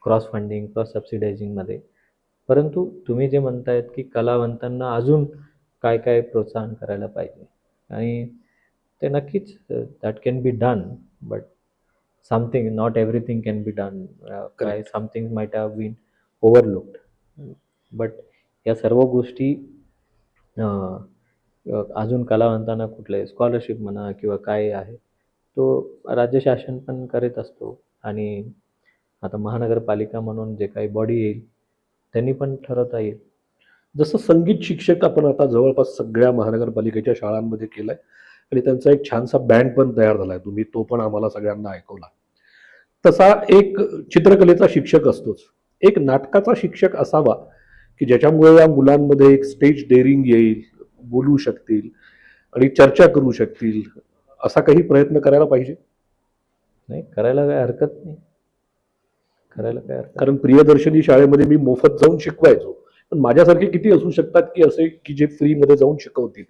क्रॉस फंडिंग, क्रॉस सबसिडायझिंगमध्ये. परंतु तुम्ही जे म्हणतायत की कलावंतांना अजून काय काय प्रोत्साहन करायला पाहिजे, आणि ते नक्कीच that can be done. But something, not everything can be done. काय correct. Something might have been overlooked. But या सर्व गोष्टी अजून कलावंतांना कुठले स्कॉलरशिप म्हणा किंवा काय आहे, तो राज्य शासन पण करीत असतो. आणि आता महानगरपालिका म्हणून जे काही बॉडी येईल त्यांनी पण ठरवता येईल. जसं संगीत शिक्षक आपण आता जवळपास सगळ्या महानगरपालिकेच्या शाळांमध्ये केलंय आणि त्यांचा एक छानसा बँड पण तयार झालाय. तुम्ही तो पण आम्हाला सगळ्यांना ऐकवला. तसा एक चित्रकलेचा शिक्षक असतोच. एक नाटकाचा शिक्षक असावा, की ज्याच्यामुळे या मुलांमध्ये एक स्टेज डेअरिंग येईल, बोलू शकतील आणि चर्चा करू शकतील. असा काही प्रयत्न करायला पाहिजे. नाही, करायला काही हरकत नाही. करायला काही हरकत कारण प्रियदर्शनी शाळेमध्ये मी मोफत जाऊन शिकवायचो. पण माझ्यासारखे किती असू शकतात, की असे की जे फ्रीमध्ये जाऊन शिकवतील.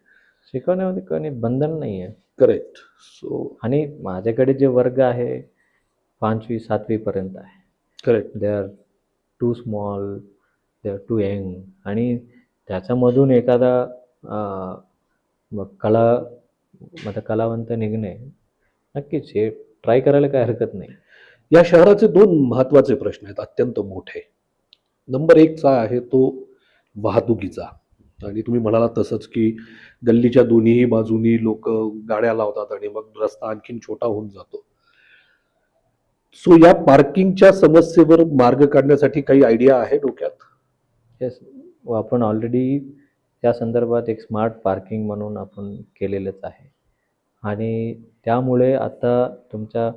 शिकवण्यामध्ये कोणी बंधन नाही आहे. करेक्ट. सो आणि माझ्याकडे जे वर्ग आहे 5वी 7वी पर्यंत आहे. Correct. They are too small, they are too young. आणि त्याच्यामधून एखादा मग कलावंत निघणे नक्कीच, हे ट्राय करायला काही हरकत नाही. या शहराचे 2 महत्त्वाचे प्रश्न आहेत, अत्यंत मोठे. नंबर 1 चा आहे तो वाहतुकीचा. आणि तुम्ही म्हणालात तसंच, की गल्लीच्या दोन्हीही बाजूनी लोकं गाड्या लावतात आणि मग रस्ता आणखीन छोटा होऊन जातो. सो या पार्किंगच्या समस्येवर मार्ग काढण्यासाठी काही आयडिया आहे डोक्यात? येस, आपण ऑलरेडी त्या संदर्भात एक स्मार्ट पार्किंग म्हणून आपण केलेलंच आहे. आणि त्यामुळे आता तुमच्या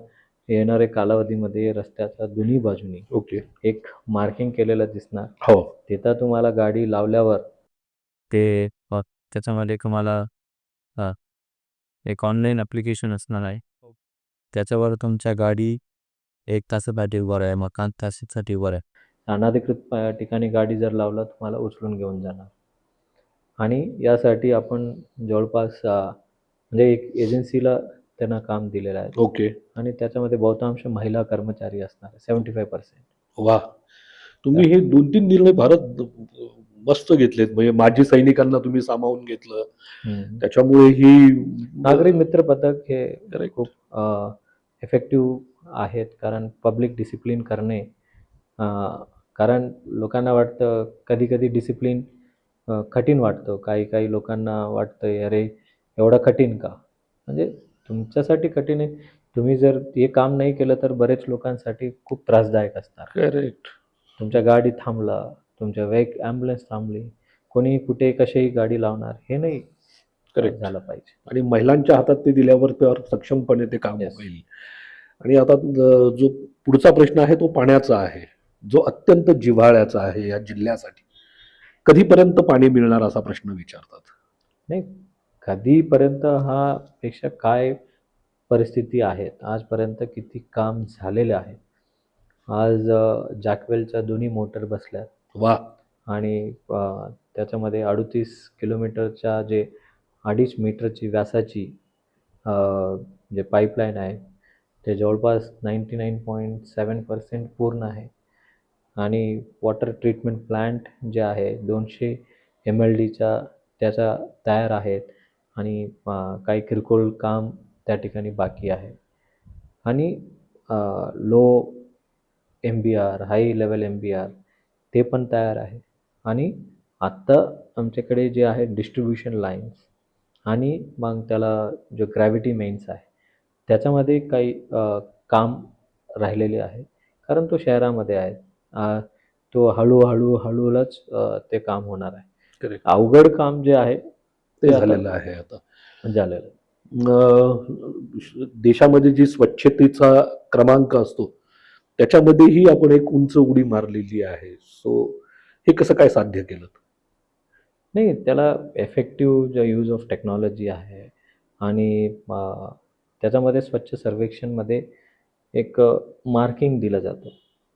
येणाऱ्या कालावधीमध्ये रस्त्याच्या दोन्ही बाजूनी ओके. एक मार्किंग केलेलं दिसणार. हो. तिथं तुम्हाला गाडी लावल्यावर ते त्याच्यामध्ये तुम्हाला एक ऑनलाईन ॲप्लिकेशन असणार आहे. त्याच्यावर तुमच्या गाडी 1 तासासाठी उभं आहे, मग 5 तासासाठी उभं आहे. अनधिकृत ठिकाणी गाडी जर लावला तुम्हाला उचलून घेऊन जाणार. आणि यासाठी आपण जवळपास म्हणजे एक एजन्सीला त्यांना काम दिलेलं आहे. ओके. आणि त्याच्यामध्ये बहुतांश महिला कर्मचारी असणार, 75%. वाह! तुम्ही हे 2-3 निर्णय फारच मस्त घेतलेत. म्हणजे माजी सैनिकांना तुम्ही सामावून घेतलं. त्याच्यामुळे ही नागरिक मित्र पथक हे करेक्ट. खूप इफेक्टिव्ह आहेत. कारण पब्लिक डिसिप्लिन करणे, कारण लोकांना वाटतं कधी-कधी डिसिप्लिन कठीण वाटतं. काही लोकांना वाटतं, "अरे, एवढं कठीण का?" म्हणजे तुमच्यासाठी कठीण आहे. तुम्ही जर हे काम नाही केलं तर बरेच लोकांसाठी खूप त्रासदायक असणार. करेक्ट. तुमच्या गाडी थांबला, तुमच्या ॲम्ब्युलन्स थांबली, कोणी कुठे कशीही गाडी लावणार, हे नाही करेक्ट. झालं पाहिजे. आणि महिलांच्या हातात ते दिल्यावर त्यावर सक्षमपणे ते काम Yes. होईल. आणि आता जो पुढचा प्रश्न आहे तो पाण्याचा आहे, जो अत्यंत जिव्हाळ्याचा आहे या जिल्ह्यासाठी. कधीपर्यंत पाणी मिळणार असा प्रश्न विचारतात. नाही, कधीपर्यंत हा पेक्षा काय परिस्थिती आहेत, आजपर्यंत किती काम झालेलं आहे. आज जॅकवेलच्या दोन्ही मोटर बसल्यात. वाह! आणि त्याच्यामध्ये 38 किलोमीटरच्या जे 2.5 मीटरची व्यासाची जे पाईपलाईन आहे, ते जवळपास 99.7% पूर्ण आहे. आणि वॉटर ट्रीटमेंट प्लांट जे आहे 200 MLDच्या त्याच्या तयार आहेत. आणि काही किरकोळ काम त्या ठिकाणी बाकी आहे. आणि low MBR, high level MBR ते पण तयार आहे. आणि आत्ता आमच्याकडे जे आहे डिस्ट्रिब्युशन लाईन्स आणि मग त्याला जो ग्रॅव्हिटी मेन्स आहे, त्याच्यामध्ये काही काम राहिलेले आहे. कारण तो शहरामध्ये आहे. तो हळूच ते काम होणार आहे. करेक्ट. अवघड काम जे आहे ते आता झालेलं आहे आता. झालेलं आहे. देशामध्ये जी स्वच्छतेचा क्रमांक असतो त्याच्यामध्येही आपण एक उंच उडी मारलेली आहे. सो हे कसं काय साध्य केलं? नाही, त्याला इफेक्टिव्ह जो यूज ऑफ टेक्नॉलॉजी आहे आणि त्याच्यामध्ये स्वच्छ सर्वेक्षणमध्ये एक मार्किंग दिलं जातं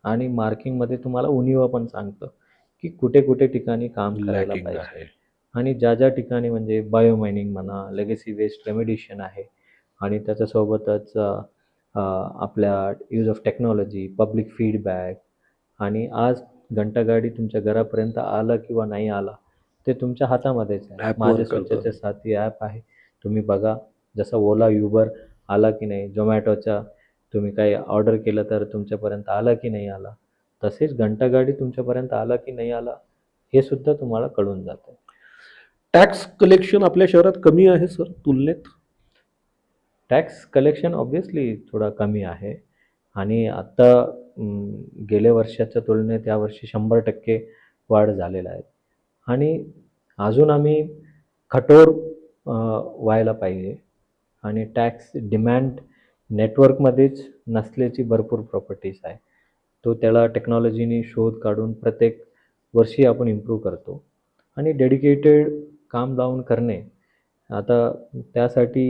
आणि मार्किंगमध्ये तुम्हाला उणिवा पण सांगतं की कुठे कुठे ठिकाणी काम करायला लॅकिंग पाहिजे. आहे. आणि ज्या ज्या ठिकाणी म्हणजे बायोमायनिंग म्हणा, लेगसी वेस्ट रेमेडिएशन आहे आणि त्याच्यासोबतच आपल्या use of technology, public feedback आणि आज घंटागाडी तुमच्या घरापर्यंत आलं किंवा नाही आला ते तुमच्या हातामध्येच आहे. ॲपवर माझे करतं. स्वच्छते साथी ॲप आहे. तुम्ही बघा, जसं ओला, युबर आला की नाही, झोमॅटोच्या तुम्ही काही ऑर्डर केलं तर तुमच्यापर्यंत आला की नाही आला, तसेच घंटागाडी तुमच्यापर्यंत आला की नाही आला हे सुद्धा तुम्हाला कळून जातं. टॅक्स कलेक्शन आपल्या शहरात कमी आहे सर तुलनेत? टॅक्स कलेक्शन ऑब्व्हियसली थोडा कमी आहे आणि आत्ता गेल्या वर्षाच्या तुलनेत यावर्षी 100% वाढ झालेला आहे आणि अजून आम्ही कठोर व्हायला पाहिजे आणि टॅक्स डिमॅन्ड नेटवर्कमध्येच नसल्याची भरपूर प्रॉपर्टीज आहे. तो त्याला टेक्नॉलॉजीने शोध काढून प्रत्येक वर्षी आपण इम्प्रूव्ह करतो आणि डेडिकेटेड काम लावून करणे. आता त्यासाठी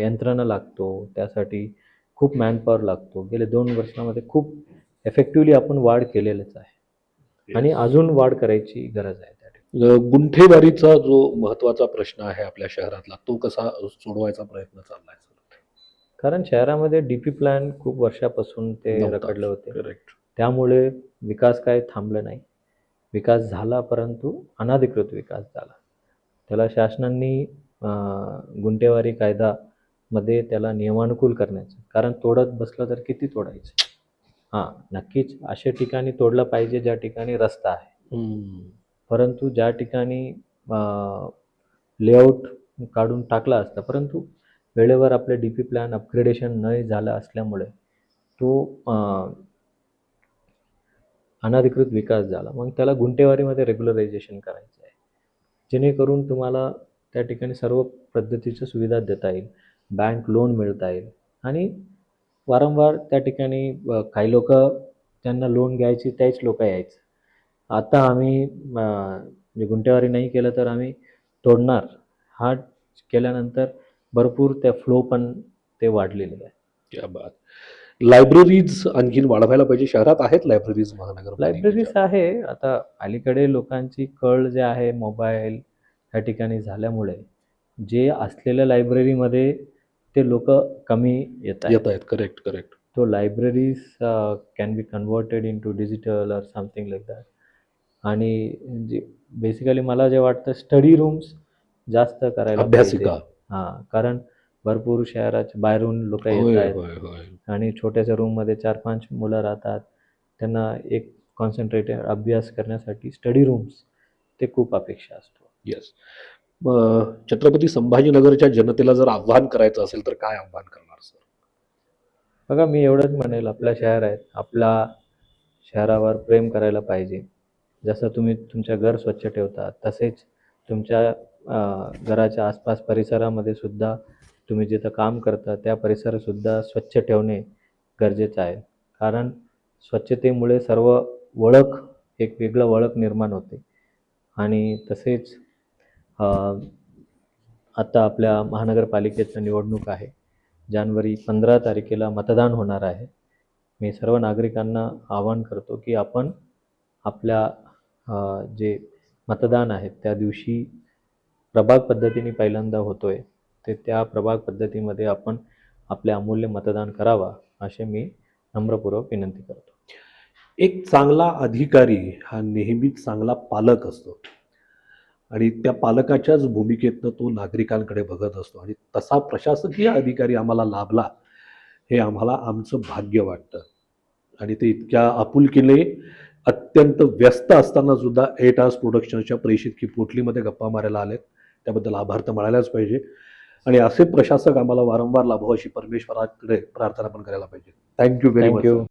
यंत्रणा लागतो, त्यासाठी खूप मॅनपॉवर लागतो. गेल्या 2 वर्षामध्ये खूप इफेक्टिव्हली आपण वाढ केलेलंच आहे आणि अजून वाढ करायची गरज आहे त्या ठिकाणी. गुंठेवारीचा जो महत्वाचा प्रश्न आहे आपल्या शहरातला तो कसा सोडवायचा प्रयत्न चाललाय सर? कारण शहरामध्ये डीपी प्लॅन खूप वर्षापासून ते नव्हता. रखडले होते. करेक्ट. त्यामुळे विकास काय थांबला नाही. विकास झाला परंतु अनधिकृत विकास झाला. त्याला शासनाने गुंठेवारी कायदामध्ये त्याला नियमानुकूल करण्याचं, कारण तोडत बसलं तर किती तोडायचं. हां, नक्कीच अशा ठिकाणी तोडलं पाहिजे ज्या ठिकाणी रस्ता आहे. परंतु ज्या ठिकाणी लेआउट काढून टाकला असता, परंतु वेळेवर आपले डी पी प्लॅन अपग्रेडेशन न झालं असल्यामुळे तो अनधिकृत विकास झाला. मग त्याला गुंठेवारीमध्ये रेग्युलरायझेशन करायचं आहे, जेणेकरून तुम्हाला त्या ठिकाणी सर्व पद्धतीच्या सुविधा देता येईल, बँक लोन मिळता येईल आणि वारंवार त्या ठिकाणी काही लोक त्यांना लोन घ्यायची त्याच लोक यायचं. आता आम्ही म्हणजे गुंठेवारी नाही केलं तर आम्ही तोडणार, हा केल्यानंतर भरपूर त्या फ्लो पण ते वाढलेले आहे. क्या बात. लायब्ररीज आणखीन वाढवायला पाहिजे. शहरात आहेत लायब्ररीज महानगरपालिकेच्या? लायब्ररीज आहे. आता अलीकडे लोकांची कळ जे आहे मोबाईल ह्या ठिकाणी झाल्यामुळे जे असलेल्या लायब्ररीमध्ये ते लोक कमी येत आहेत. Correct correct. तो libraries can be converted in to digital or something like that. आणि जे बेसिकली मला जे वाटतं स्टडी रूम्स जास्त करायला पाहिजे. अभ्यासिका. हां, कारण भरपूर शहराच्या बाहेरून लोक येत होय आहेत होय होय. आणि छोट्याशा रूममध्ये 4-5 मुलं राहतात. त्यांना एक कॉन्सन्ट्रेटेड अभ्यास करण्यासाठी स्टडी रूम्स ते खूप अपेक्षा असतो. येस. छत्रपती संभाजीनगरच्या जनतेला जर आव्हान करायचं असेल तर काय आव्हान करणार सर? बघा, मी एवढंच म्हणेल, आपलं शहर आहे, आपल्या शहरावर प्रेम करायला पाहिजे. जसं तुम्ही तुमचं घर स्वच्छ ठेवता तसेच तुमच्या घराच्या आसपास परिसरामध्ये सुद्धा तुम्ही जिथं काम करता त्या परिसरसुद्धा स्वच्छ ठेवणे गरजेचं आहे. कारण स्वच्छतेमुळे सर्व ओळख, एक वेगळं ओळख निर्माण होते. आणि तसेच आता आपल्या महानगरपालिकेचं निवडणूक आहे. जानेवारी 15 तारखेला मतदान होणार आहे. मी सर्व नागरिकांना आवाहन करतो की आपण आपल्या जे मतदान आहे त्या दिवशी प्रभाग पद्धतीने पहिल्यांदा होतोय, ते त्या प्रभाग पद्धतीमध्ये आपण आपले अमूल्य मतदान करावा असे मी नम्रपूर्वक विनंती करतो. एक चांगला अधिकारी हा नेहमीच चांगला पालक असतो आणि त्या पालकाच्याच भूमिकेतनं तो नागरिकांकडे बघत असतो आणि तसा प्रशासकीय अधिकारी आम्हाला लाभला हे आम्हाला आमचं भाग्य वाटतं. आणि ते इतक्या आपुलकीने अत्यंत व्यस्त असताना सुद्धा 8 आवर्स प्रोडक्शनच्या प्रेषित की पोटलीमध्ये गप्पा मारायला आलेत, त्याबद्दल आभार तर मानायलाच पाहिजे. आणि असे प्रशासक आम्हाला वारंवार लाभो अशी परमेश्वराकडे प्रार्थना पण करायला पाहिजे. Thank you very much. थँक्यू.